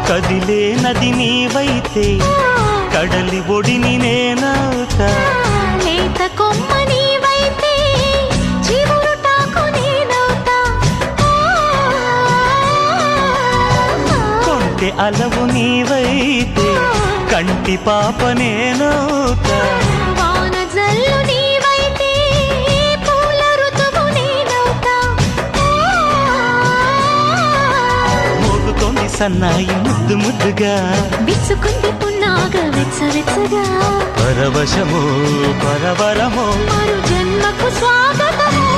కదిలే నది నీవైతే కడలి ఒడిని నేనవుతా. లేత కొమ్మ నీవైతే చివురుటాకు నేనవుతా. కొంటె అలవు నీవైతే కంటి పాప నేనవుతా. వాన జల్లు నీవైతే పూల ఋతువు నేనవుతా. మోగుతోంది సన్నాయి ముద్దు ముద్దుగా, విచ్చుకుంది పున్నాగ వెచ్చవెచ్చగా. పరవశమో పరవరమో మరు జన్మకు స్వాగతము.